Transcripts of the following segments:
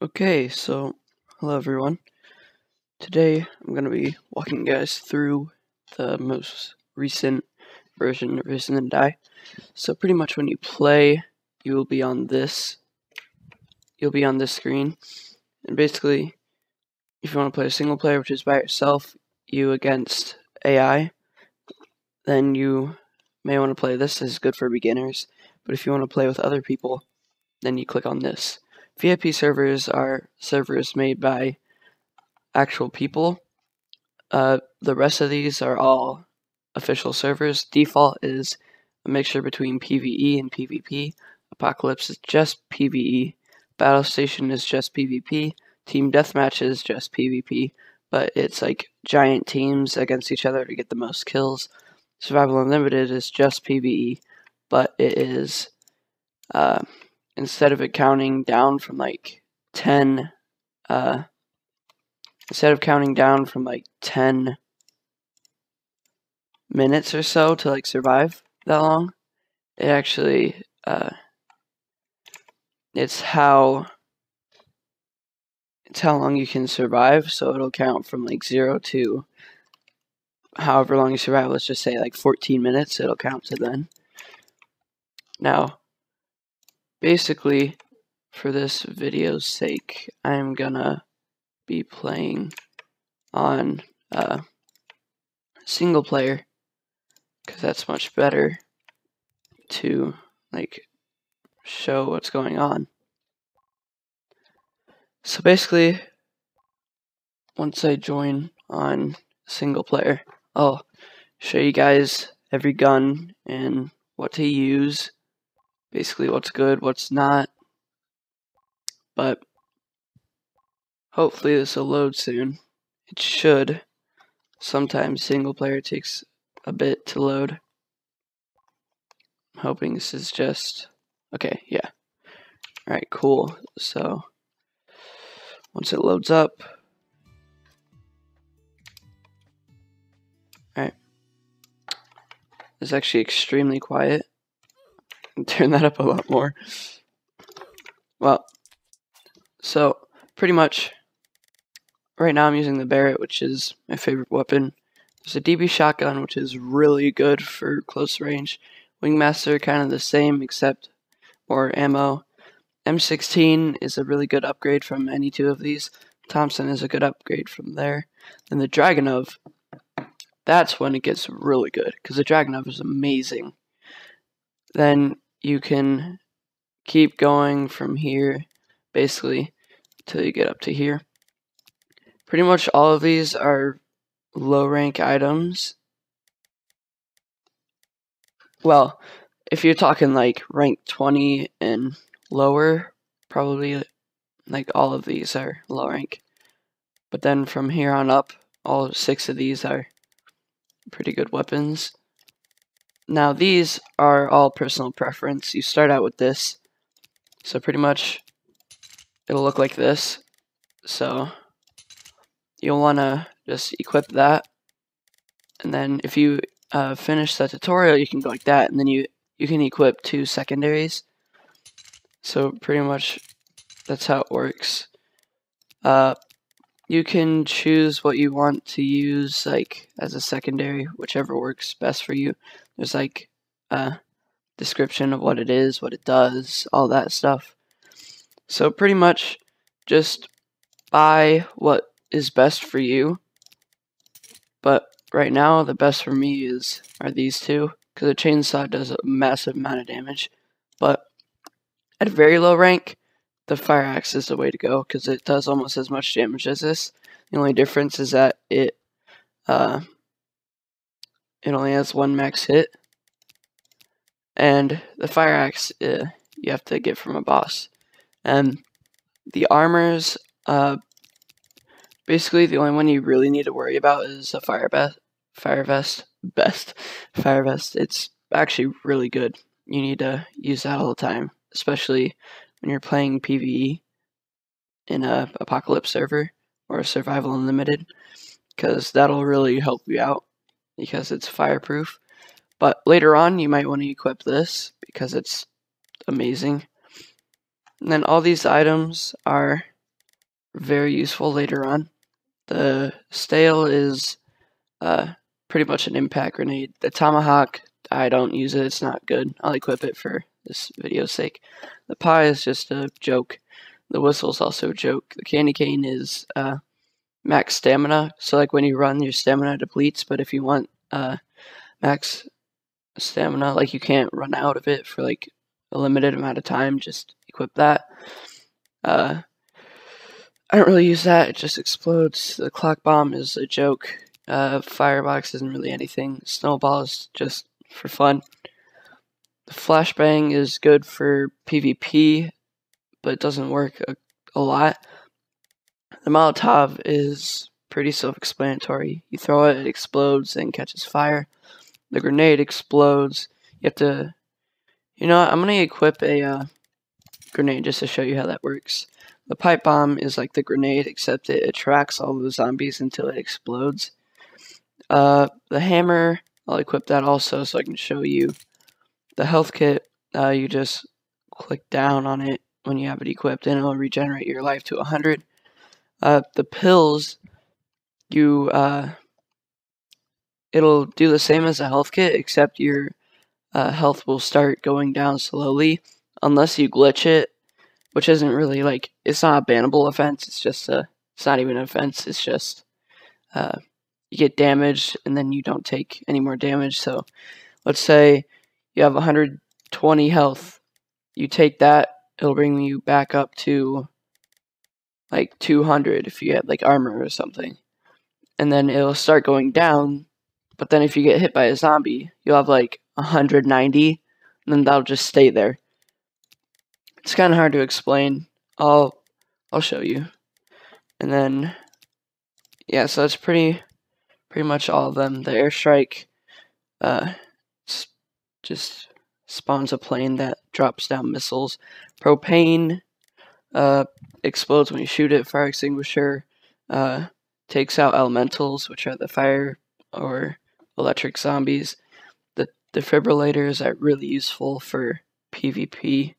Okay, so hello everyone. Today I'm going to be walking you guys through the most recent version of Risen and Die. So pretty much when you play, you will be on this screen. And basically, if you want to play a single player, which is by yourself, you against AI, then you may want to play this. This is good for beginners. But if you want to play with other people, then you click on this. VIP servers are servers made by actual people. The rest of these are all official servers. Default is a mixture between PvE and PvP. Apocalypse is just PvE. Battle Station is just PvP. Team Deathmatch is just PvP, but it's like giant teams against each other to get the most kills. Survival Unlimited is just PvE, but it is instead of it counting down from like 10 minutes or so to like survive that long, it actually it's how long you can survive. So it'll count from like 0 to however long you survive. Let's just say like 14 minutes. It'll count to then. Now, basically, for this video's sake, I'm gonna be playing on single player because that's much better to like show what's going on. So basically, once I join on single player, I'll show you guys every gun and what to use, basically what's good, what's not, but hopefully this will load soon. It should. Sometimes single player takes a bit to load. I'm hoping this is just okay. Yeah. Alright, cool. So once it loads up, alright, it's actually extremely quiet. Turn that up a lot more. Well, so pretty much right now I'm using the Barrett, which is my favorite weapon. There's a DB shotgun, which is really good for close range. Wingmaster, kind of the same, except more ammo. M16 is a really good upgrade from any two of these. Thompson is a good upgrade from there. And the Dragunov, that's when it gets really good, because the Dragunov is amazing. Then you can keep going from here, basically, till you get up to here. Pretty much all of these are low rank items. Well, if you're talking like rank 20 and lower, probably like all of these are low rank. But then from here on up, all 6 of these are pretty good weapons. Now these are all personal preference. You start out with this, so pretty much it'll look like this. So you'll want to just equip that, and then if you finish the tutorial, you can go like that, and then you can equip 2 secondaries. So pretty much that's how it works. You can choose what you want to use like as a secondary, whichever works best for you. There's like a description of what it is, what it does, all that stuff. So pretty much just buy what is best for you. But right now the best for me are these two, because the chainsaw does a massive amount of damage. But at a very low rank, the fire axe is the way to go, because it does almost as much damage as this. The only difference is that it only has 1 max hit, and the fire axe you have to get from a boss. And the armors, basically the only one you really need to worry about is a fire vest. It's actually really good. You need to use that all the time, especially when you're playing PvE in a Apocalypse server or a Survival Unlimited, because that'll really help you out because it's fireproof. But later on you might want to equip this because it's amazing. And then all these items are very useful later on. The stale is pretty much an impact grenade. The tomahawk, I don't use it. It's not good. I'll equip it for this video's sake. The pie is just a joke. The whistle is also a joke. The candy cane is max stamina. So like when you run, your stamina depletes. But if you want max stamina, like you can't run out of it for like a limited amount of time, just equip that. I don't really use that. It just explodes. The clock bomb is a joke. Firebox isn't really anything. Snowball is just for fun. The flashbang is good for PvP, but it doesn't work a lot. The Molotov is pretty self-explanatory. You throw it, it explodes, and catches fire. The grenade explodes. You have to... You know what? I'm going to equip a grenade just to show you how that works. The pipe bomb is like the grenade, except it attracts all the zombies until it explodes. The hammer, I'll equip that also so I can show you. The health kit, you just click down on it when you have it equipped and it'll regenerate your life to 100. The pills, it'll do the same as a health kit, except your health will start going down slowly unless you glitch it, which isn't really like, it's not a bannable offense. It's just it's not even an offense. It's just you get damaged and then you don't take any more damage. So let's say you have 120 health. You take that, it'll bring you back up to like 200 if you had like armor or something. And then it'll start going down. But then if you get hit by a zombie, you'll have like 190, and then that'll just stay there. It's kind of hard to explain. I'll show you. And then, yeah, so that's pretty much all of them. The airstrike just spawns a plane that drops down missiles. Propane explodes when you shoot it. Fire extinguisher takes out elementals, which are the fire or electric zombies. The defibrillators are really useful for PvP.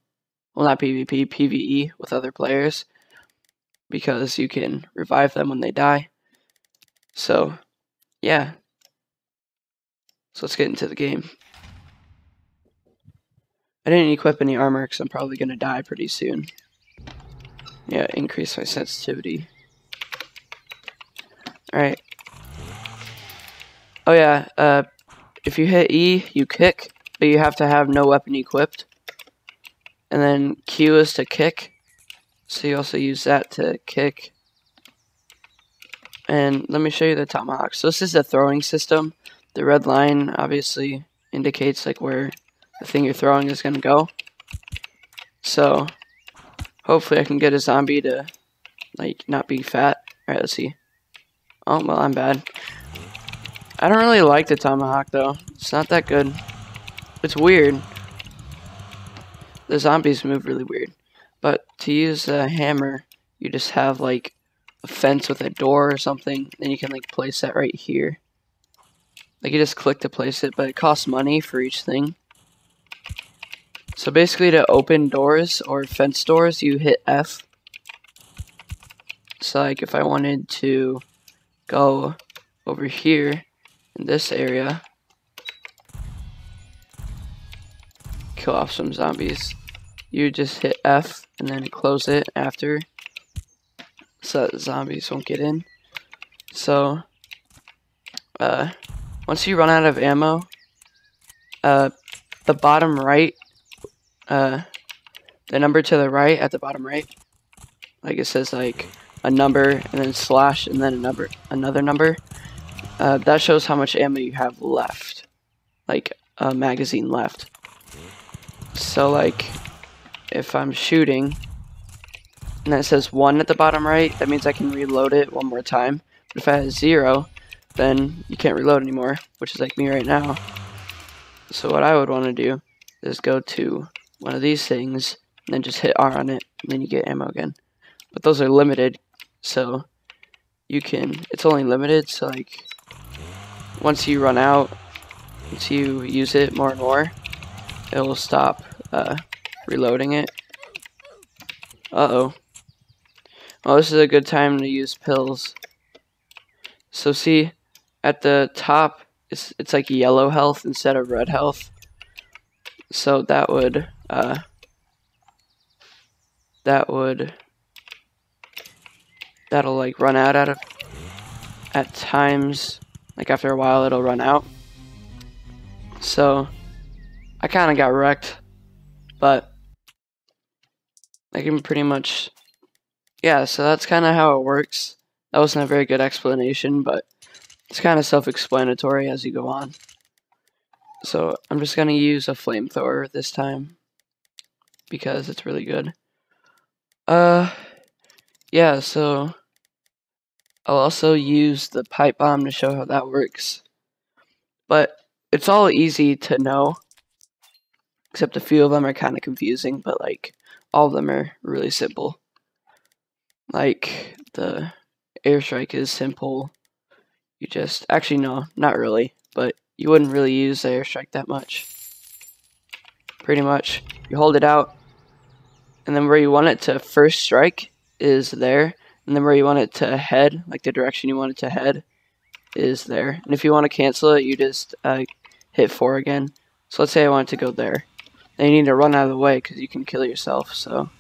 Well, not PvP, PvE with other players, because you can revive them when they die. So, yeah. So let's get into the game. I didn't equip any armor because I'm probably going to die pretty soon. Yeah, increase my sensitivity. Alright. Oh yeah, if you hit E, you kick, but you have to have no weapon equipped. And then Q is to kick, so you also use that to kick. And let me show you the tomahawk. So this is the throwing system. The red line obviously indicates like where the thing you're throwing is going to go. So hopefully I can get a zombie to like not be fat. Alright, let's see. Oh, well, I'm bad. I don't really like the tomahawk though. It's not that good. It's weird. The zombies move really weird. But to use a hammer, you just have like a fence with a door or something. Then you can like place that right here. Like you just click to place it, but it costs money for each thing. So basically to open doors or fence doors, you hit F. So like if I wanted to go over here in this area, kill off some zombies, you just hit F and then close it after, so that zombies won't get in. So once you run out of ammo, the bottom right, the number to the right, at the bottom right, like it says like a number and then slash and then another number, that shows how much ammo you have left, like a magazine left. So like if I'm shooting and then it says 1 at the bottom right, that means I can reload it one more time. But if I have 0, then you can't reload anymore, which is like me right now. So what I would want to do is go to one of these things and then just hit R on it, and then you get ammo again. But those are limited, so you can, it's only limited, so like once you run out, once you use it more and more, it will stop reloading it. Uh-oh. Well, this is a good time to use pills. So see, at the top, it's like yellow health instead of red health. So that'll like run out at times. Like after a while, it'll run out. So I kind of got wrecked, but I can pretty much, yeah. So that's kind of how it works. That wasn't a very good explanation, but it's kind of self-explanatory as you go on. So I'm just gonna use a flamethrower this time because it's really good. Yeah, so I'll also use the pipe bomb to show how that works. But it's all easy to know, except a few of them are kind of confusing, but like all of them are really simple. Like the airstrike is simple. You just, actually no, not really, but you wouldn't really use the airstrike that much. Pretty much, you hold it out, and then where you want it to first strike is there, and then where you want it to head, like the direction you want it to head, is there. And if you want to cancel it, you just hit 4 again. So let's say I want it to go there. Then you need to run out of the way because you can kill yourself. So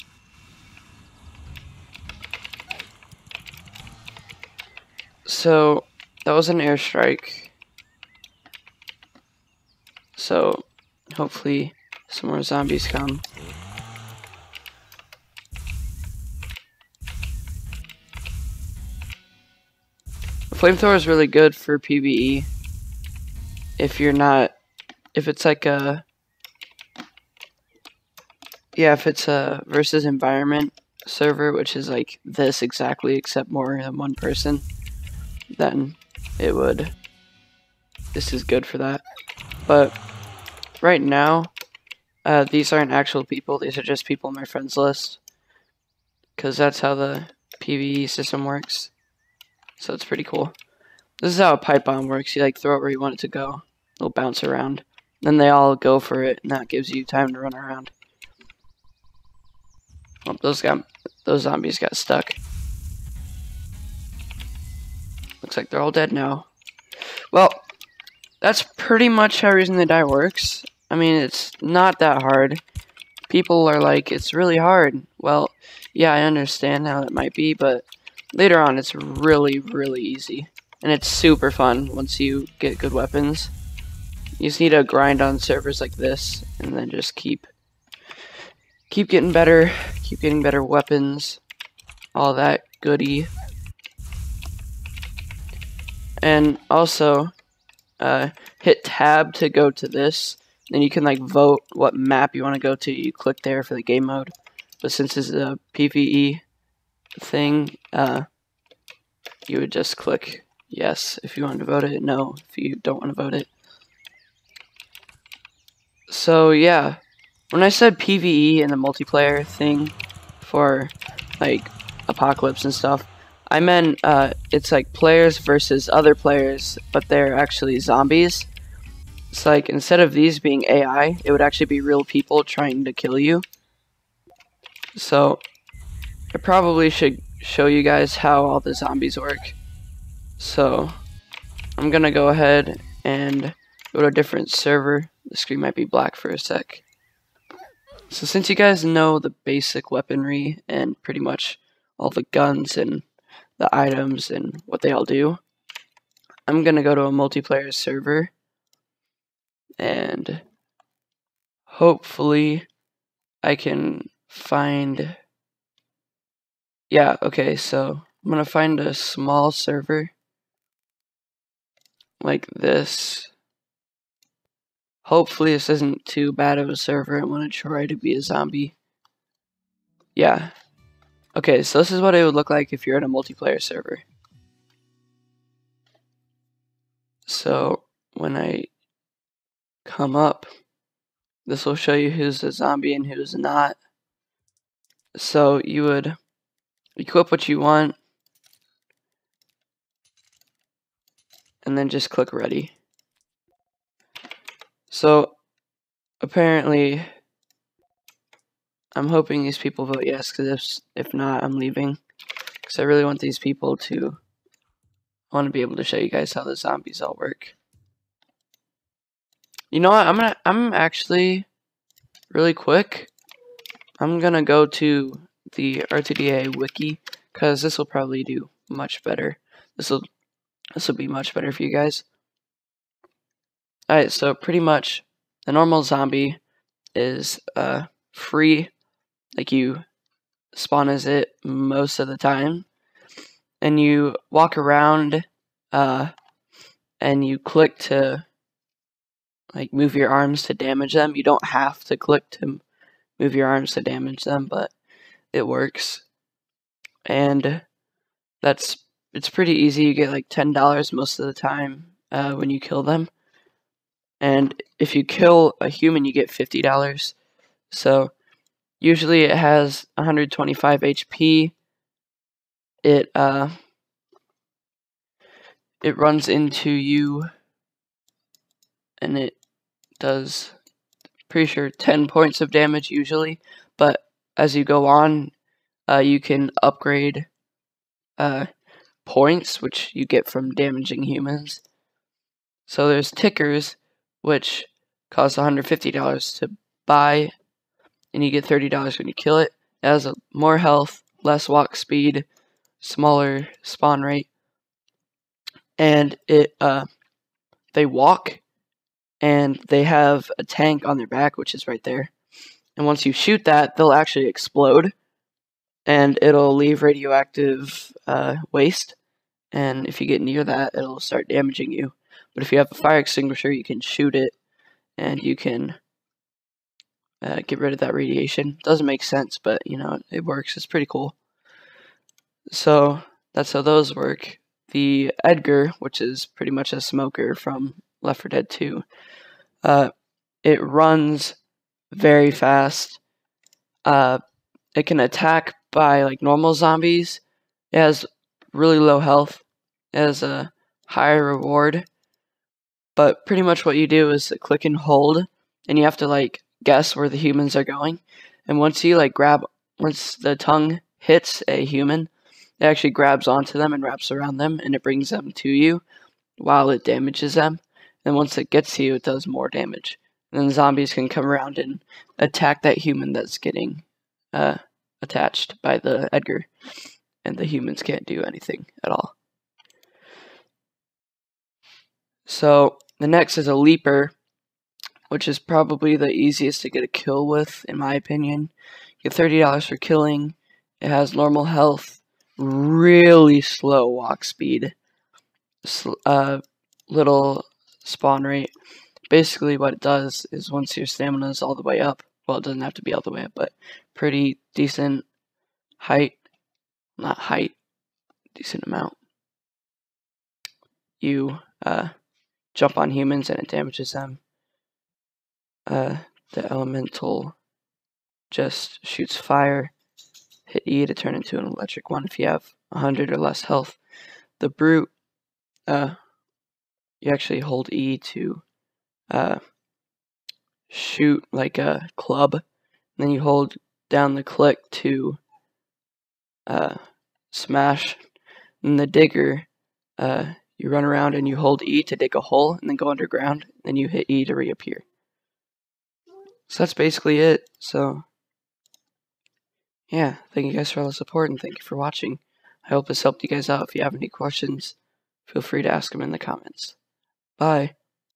that was an airstrike. So hopefully some more zombies come. The flamethrower is really good for PvE. If it's like a, yeah, if it's a versus environment server, which is like this exactly, except more than one person, then this is good for that. But right now, these aren't actual people, these are just people in my friends list, because that's how the PvE system works. So it's pretty cool. This is how a pipe bomb works. You like throw it where you want it to go. It'll bounce around. Then they all go for it, and that gives you time to run around. Oh, those zombies got stuck. Looks like they're all dead now. Well, that's pretty much how Reason to Die works. I mean, it's not that hard. People are like, it's really hard. Well, yeah, I understand how it might be, but later on it's really, really easy. And it's super fun once you get good weapons. You just need to grind on servers like this, and then just keep getting better, keep getting better weapons, all that goody. And also, hit tab to go to this. Then you can like vote what map you want to go to. You click there for the game mode. But since it's a PvE thing, you would just click yes if you want to vote it, no if you don't want to vote it. So yeah, when I said PvE and the multiplayer thing for like Apocalypse and stuff, I meant it's like players versus other players, but they're actually zombies. It's like instead of these being AI, it would actually be real people trying to kill you. So I probably should show you guys how all the zombies work. So I'm gonna go ahead and go to a different server. The screen might be black for a sec. So since you guys know the basic weaponry and pretty much all the guns and the items and what they all do, I'm gonna go to a multiplayer server and hopefully I can find, yeah, okay, so I'm gonna find a small server like this. Hopefully this isn't too bad of a server. I'm gonna try to be a zombie. Yeah. Okay, so this is what it would look like if you're in a multiplayer server. So when I come up, this will show you who's a zombie and who's not. So you would equip what you want and then just click ready. So apparently I'm hoping these people vote yes, because if not, I'm leaving. because I really want these people to. I want to be able to show you guys how the zombies all work. You know what? I'm actually really quick. I'm gonna go to the RTDA wiki because this will probably do much better. This will be much better for you guys. Alright, so pretty much the normal zombie is free, like you spawn as it most of the time, and you walk around and you click to like move your arms to damage them. You don't have to click to move your arms to damage them, but it works. And it's pretty easy. You get like $10 most of the time when you kill them. And if you kill a human, you get $50. So usually it has 125 HP. It runs into you, and it does, pretty sure, 10 points of damage usually. But as you go on, you can upgrade points, which you get from damaging humans. So there's tickers, which cost $150 to buy, and you get $30 when you kill it. It has more health, less walk speed, smaller spawn rate, and they walk, and they have a tank on their back, which is right there. And once you shoot that, they'll actually explode, and it'll leave radioactive waste. And if you get near that, it'll start damaging you. But if you have a fire extinguisher, you can shoot it, and you can get rid of that radiation. Doesn't make sense, but you know, it works. It's pretty cool. So that's how those work. The Edgar, which is pretty much a smoker from Left 4 Dead 2, it runs very fast. It can attack by like normal zombies. It has really low health. It has a higher reward. But pretty much what you do is click and hold, and you have to like guess where the humans are going. And once you like once the tongue hits a human, it actually grabs onto them and wraps around them, and it brings them to you while it damages them. And once it gets to you, it does more damage. And then zombies can come around and attack that human that's getting attached by the Edgar, and the humans can't do anything at all. So the next is a leaper, which is probably the easiest to get a kill with, in my opinion. You get $30 for killing. It has normal health, really slow walk speed, little spawn rate. Basically what it does is once your stamina is all the way up, well, it doesn't have to be all the way up, but pretty decent height, not height, decent amount, you jump on humans and it damages them. The elemental just shoots fire. Hit E to turn into an electric one if you have 100 or less health. The brute, you actually hold E to shoot like a club, and then you hold down the click to smash. And the digger, you run around and you hold E to dig a hole and then go underground, and then you hit E to reappear. So that's basically it. So yeah, thank you guys for all the support, and thank you for watching. I hope this helped you guys out. If you have any questions, feel free to ask them in the comments. Bye.